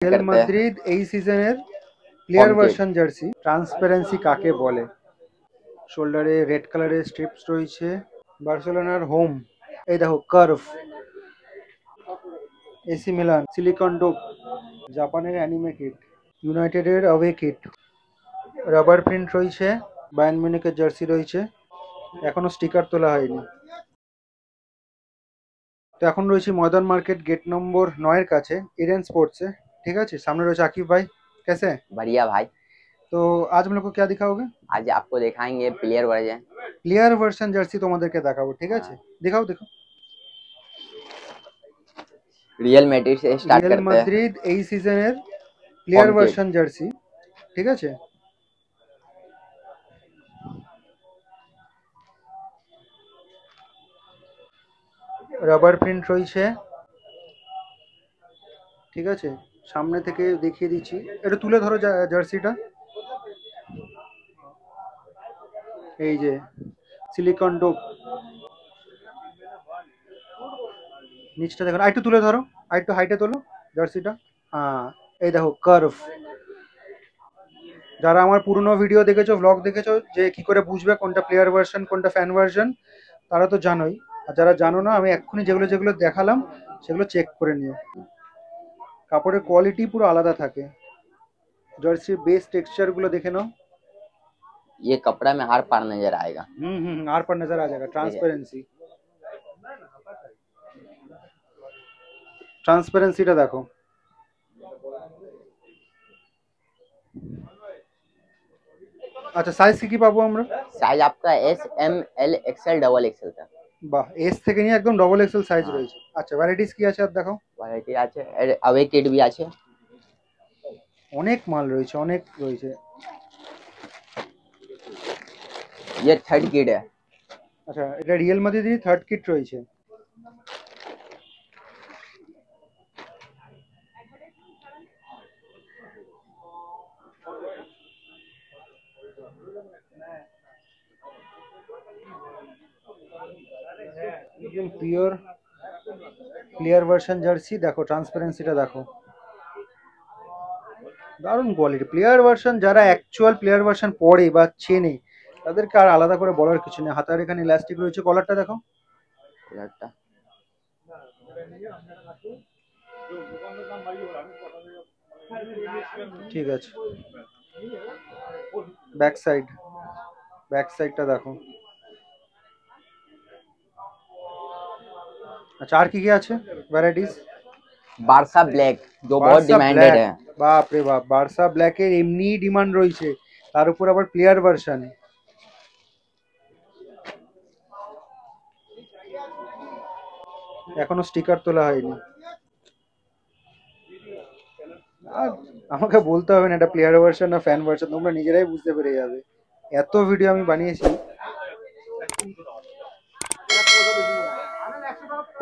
Real Madrid এই সিজনের player version jersey transparency কাকে বলে? শোল্ডারে রেড কালারের স্ট্রিপস রয়েছে। বার্সেলোনার হোম, এই দেখো curve. AC Milan silicon dope, জাপানের অ্যানিমে কিট, ইউনাইটেডের অ্যাওয়ে কিট, রাবার প্রিন্ট রয়েছে, বায়ার্ন মিউনিখের জার্সি রয়েছে, এখনো স্টিকার তোলা হয়নি। তো এখন রয়েছে ময়দান মার্কেট গেট নম্বর 9 এর কাছে ইডেন स्पोर्ट्स है। ठीक है, सामने रहे आकिब भाई, कैसे हैं? बढ़िया भाई। तो आज हम लोग को क्या दिखाओगे? आज आपको दिखाएंगे प्लेयर वर्जन জার্সি তোমাদেরকে দেখাবো। ঠিক আছে, दिखाओ देखो। रियल मैड्रिड से स्टार्ट রিয়াল करते हैं। মাদ্রিদ এই সিজনের প্লেয়ার ভার্সন জার্সি। ঠিক আছে, রাবার প্রিন্ট রয়েছে। ঠিক আছে, সামনে থেকে দেখিয়ে দিচ্ছি, একটু তুলে ধরো জার্সিটা। এই যে সিলিকন ডোপ, নিচটা দেখো, আরেকটু তুলে ধরো, আরেকটু হাইটে তোলো জার্সিটা। হ্যাঁ, এই দেখো কার্ভ। যারা আমার পুরনো ভিডিও দেখেছো, ব্লগ দেখেছো, যে কি করে বুঝবে কোনটা প্লেয়ার ভার্সন কোনটা ফ্যান ভার্সন, তারা তো জানোই। আর যারা জানো না, আমি এক্ষুনি যেগুলো যেগুলো দেখালাম সেগুলো চেক করে নিও। কাপড়ের কোয়ালিটি পুরো আলাদা থাকে। জার্সির বেস টেক্সচার গুলো দেখে নাও। ये कपड़ा में हर पार नजर आएगा। आर पर नजर आ जाएगा। ट्रांसपेरेंसी, ট্রান্সপারেন্সিটা দেখো। আচ্ছা, সাইজ কি কি পাবো আমরা? साइज आपका S M L XL double XL का। বাহ, এস থেকে নিয়ে একদম ডবল এক্সেল সাইজ রয়েছে। আচ্ছা, ভ্যারাইটিস কি আছে আর দেখাও। वैरायटी আছে अवे किट भी আছে, অনেক মাল রয়েছে, অনেক রয়েছে। ये थर्ड किट है। আচ্ছা, এটা রিয়েল মাদ্রিদের থার্ড কিট রয়েছে। একদম পিওর প্লেয়ার ভার্সন জার্সি। দেখো ট্রান্সপারেন্সিটা দেখো, দারুণ কোয়ালিটি। প্লেয়ার ভার্সন যারা অ্যাকচুয়াল প্লেয়ার ভার্সন পড়ে বা চেনে, তাদেরকে আর আলাদা করে বলার কিছু নেই। হাতার এখানে ইলাস্টিক রয়েছে। কলারটা দেখো, कलरটা ঠিক আছে। ব্যাক সাইড, ব্যাক সাইডটা দেখো। আচ্ছা, আর কি কি আছে ভ্যারাইটিস? बारसा ब्लैक जो बहुत বার্সা डिमांडेड ব্ল্যাক, है। বাপ রে বাপ, বার্সা ব্ল্যাকের এমনি ডিমান্ড রয়েছে, তার উপর আবার প্লেয়ার ভার্সন। এখনো স্টিকার তোলা হয়নি। আর আমাকে বলতে হবে না এটা প্লেয়ার ভার্সন না ফ্যান ভার্সন, তোমরা নিজেরাই বুঝতে পেরে যাবে। এত ভিডিও আমি বানিয়েছি।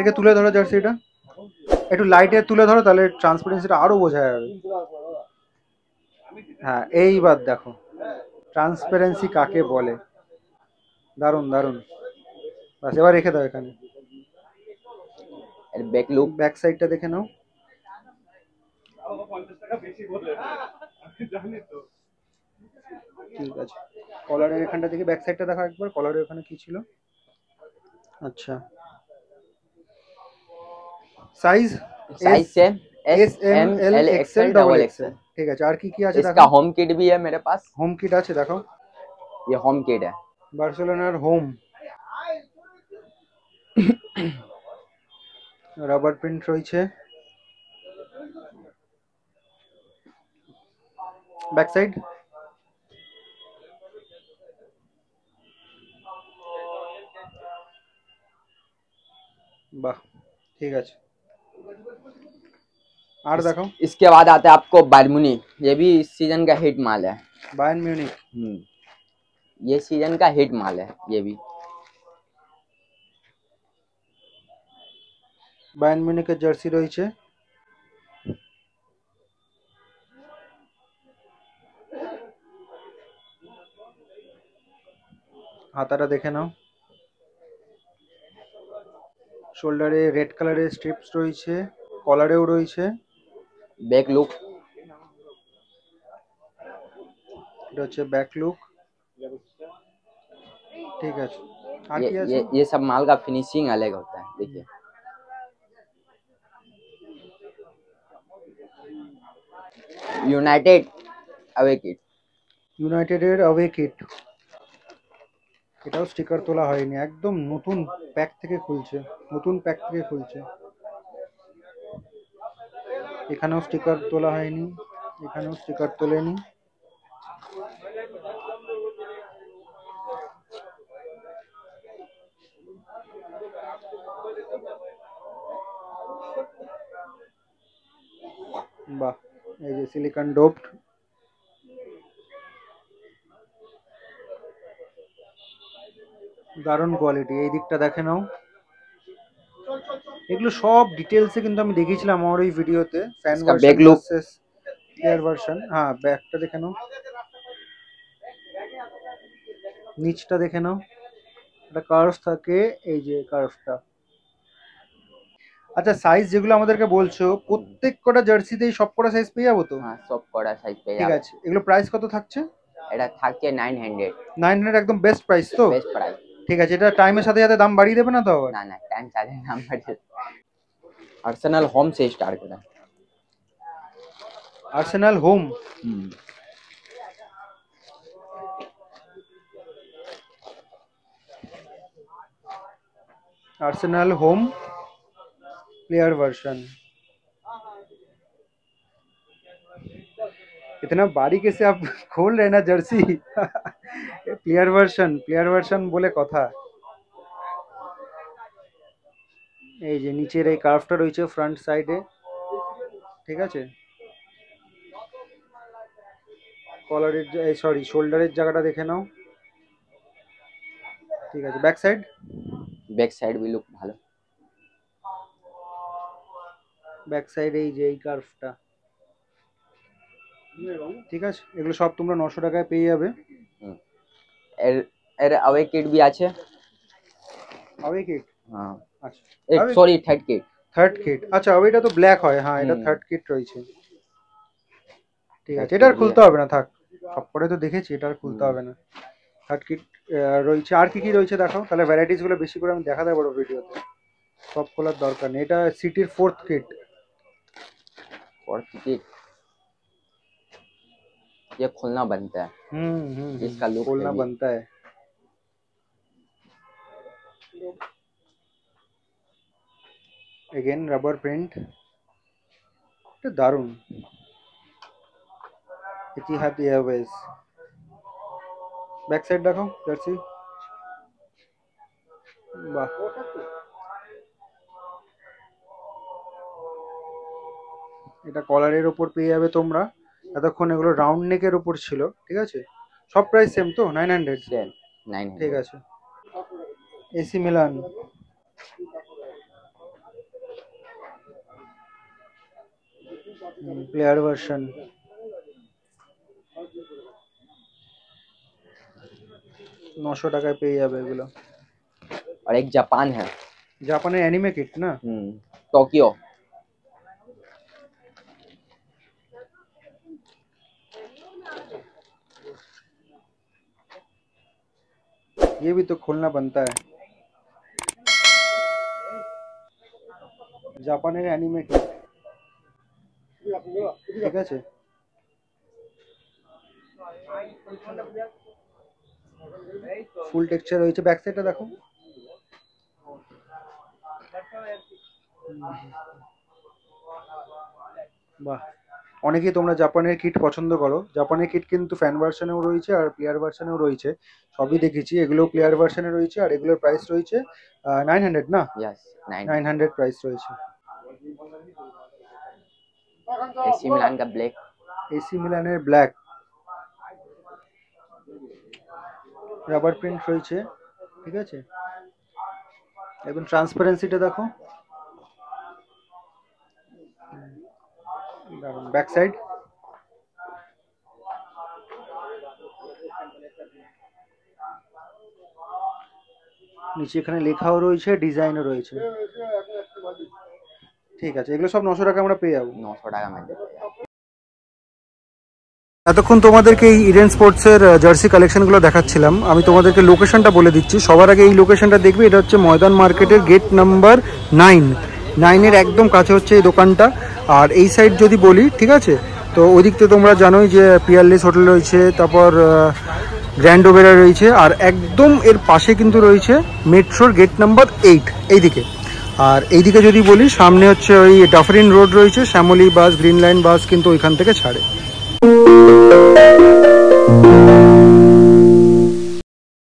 একে তুলে ধরো জার্সিটা, একটু লাইটে তুলে ধরো, তাহলে ট্রান্সপারেন্সিটা আরো বোঝা যাবে। হ্যাঁ, এইবার দেখো ট্রান্সপারেন্সি কাকে বলে। দারুণ দারুণ। বাস, এবার রেখে দাও এখানে। बैक लुक ব্যাক সাইডটা দেখে নাও। ঠিক আছে, কলারের এখানটা দেখে ব্যাক সাইডটা দেখো একবার। কলারের ওখানে কি ছিল? আচ্ছা, সাইজ साइज से S M L L XL XL double double XL. XL. ঠিক আছে, আর কি কি আছে इसका দেখো। होम किट भी है मेरे पास। হোম কিট আছে, দেখো। ये होम किट है। বার্সেলোনার হোম, রাবার প্রিন্ট রয়েছে। ব্যাক সাইড, বাহ, ঠিক আছে। আর দেখো। इसके बाद आता है आपको बायर्न म्यूनिख, ये भी इस सीजन का हिट माल है। বায়ার্ন মিউনিখ, ये सीजन का हिट माल है ये भी। বায়ার্ন মিউনিখের জার্সি রয়েছে। হাতাটা দেখে নাও। শোল্ডারে রেড কালারের স্ট্রিপস রয়েছে, কলারেও রয়েছে। बैक लुक এটা হচ্ছে ব্যাক লুক। ঠিক আছে, আর ये কি আছে? ये सब माल का फिनिशिंग अलग होता है, देखिए। United away kit. ইউনাইটেডের অ্যাওয়ে কিট, এটাও স্টিকার তোলা হয়নি, একদম নতুন প্যাক থেকে খুলছে, নতুন প্যাক থেকে খুলছে। এখানেও স্টিকার তোলা হয়নি, এখানেও স্টিকার তোলেনি। বাহ, এই যে সিলিকন ডোপড, দারুণ কোয়ালিটি। এই দিকটা দেখে নাও, এগুলো সব ডিটেলসে কিন্তু আমি দেখিয়েছিলাম আমার ওই ভিডিওতে, ফ্যান इसका version back look. Versus player version. হ্যাঁ, ব্যাকটা দেখে নাও, নিচটা দেখে নাও, একটা কার্ভ থাকে, এই যে কার্ভটা। আচ্ছা, সাইজ যেগুলো আমাদেরকে বলছো, প্রত্যেক কটা জার্সিতেই সব কটা সাইজ পেয়ে যাবো তো? हाँ, सब कड़ा साइज पे ঠিক যাবে। আছে, এগুলো প্রাইস কত থাকছে? এটা থাকছে 900। 900 একদম বেস্ট প্রাইস তো? Best price. ঠিক আছে, এটা টাইমের সাথে সাথে দাম বাড়িয়ে দেবে না তো আবার? না না, টাইম সাথে নাম বাড়ছে। আর্সেনাল হোম से स्टार्ट करा। Arsenal home, Arsenal home player version. इतना बारीकी से आप खोल रहे हैं ना जर्सी। প্লেয়ার ভার্সন বলে কথা। এই যে নিচের এই কার্ভটা রয়েছে ফ্রন্ট সাইডে, ঠিক আছে, কলারের, সরি শোল্ডারের জায়গাটা দেখে নাও। ঠিক আছে, ব্যাক সাইড, ব্যাক সাইড भी লুক ভালো। ব্যাক সাইড এই যে এই কার্ভটা, ঠিক আছে। এগুলো সব তোমরা 900 টাকায় পেয়ে যাবে। এর এর अवे किट भी আছে। अवे किट, হ্যাঁ, আচ্ছা, এই sorry third kit. Third kit, আচ্ছা, ওইটা তো ব্ল্যাক হয়, হ্যাঁ, এটা থার্ড কিট রয়েছে। ঠিক আছে, এটা আর খুলতে হবে না, থাক, সবকটাই তো দেখেছি, এটা আর খুলতে হবে না। থার্ড কিট রয়েছে। আর কি কি রয়েছে দেখাও, তাহলে ভ্যারাইটিস গুলো বেশি করে আমি দেখাতে পারবো ভিডিওতে, সব খোলার দরকার নেই। এটা সিটির ফোর্থ কিট। फोर्थ किट ये खोलना बनता है। इसका लुक खोलना heavy। बनता है। अगेन रबर प्रिंट, এটা দারুণ। ইতিহাদ এয়ারওয়েজ, ব্যাক সাইড দেখো জার্সি, বাহ, এটা কলারের ওপর পেয়ে যাবে তোমরা। এতক্ষণ এগুলো রাউন্ড নেকের ওপর ছিল, ঠিক আছে। সব প্রাইস সেম তো, 900? সেম ঠিক 900। আছে। এসি মিলান, প্লেয়ার ভার্সন, 900 টাকায় পেয়ে যাবে এগুলো। और एक जापान है। জাপানের অ্যানিমে কিট না? टोक्यो। ये भी तो खोलना बनता है। জাপানের অ্যানিমে কিট, ঠিক আছে। ফুল টেক্সচার রয়েছে, ব্যাক সাইডটা দেখো। বাহ, অনেকেই তোমরা জাপানের কিট পছন্দ করো। জাপানের কিট কিন্তু ফ্যান ভার্সনেও রয়েছে আর প্লেয়ার ভার্সনেও রয়েছে, সবই দেখেছি। এগুলো প্লেয়ার ভার্সনে রয়েছে আর এগুলোর প্রাইস রয়েছে 900 না? यस 900 প্রাইস রয়েছে। एसी मिलान का ब्लैक। এসি মিলানের ব্ল্যাক, রাবার প্রিন্ট রয়েছে, ঠিক আছে। এবং ট্রান্সপারেন্সিটা দেখো, দারুণ। ব্যাক সাইড, নিচে এখানে লেখাও রয়েছে, ডিজাইনও রয়েছে, ঠিক আছে। এগুলো সব 900 টাকা আমরা পেয়ে যাবো। 900 টাকা में। এতক্ষণ তোমাদেরকে এই ইডেন স্পোর্টসের জার্সি কালেকশনগুলো দেখাচ্ছিলাম। আমি তোমাদেরকে লোকেশনটা বলে দিচ্ছি। সবার আগে এই লোকেশনটা দেখবে, এটা হচ্ছে ময়দান মার্কেটের গেট নাম্বার 9 একদম কাছে হচ্ছে এই দোকানটা। আর এই সাইড যদি বলি, ঠিক আছে, তো ওই দিক থেকে তোমরা জানোই যে পিয়ারলেস হোটেল রয়েছে, তারপর গ্র্যান্ড ওবেরা রয়েছে, আর একদম এর পাশে কিন্তু রয়েছে মেট্রোর গেট নাম্বার 8 এইদিকে। আর এইদিকে যদি বলি, সামনে হচ্ছে ওই ডাফরিন রোড রয়েছে, শ্যামলী বাস, গ্রিন লাইন বাস কিন্তু ওইখান থেকে ছাড়ে।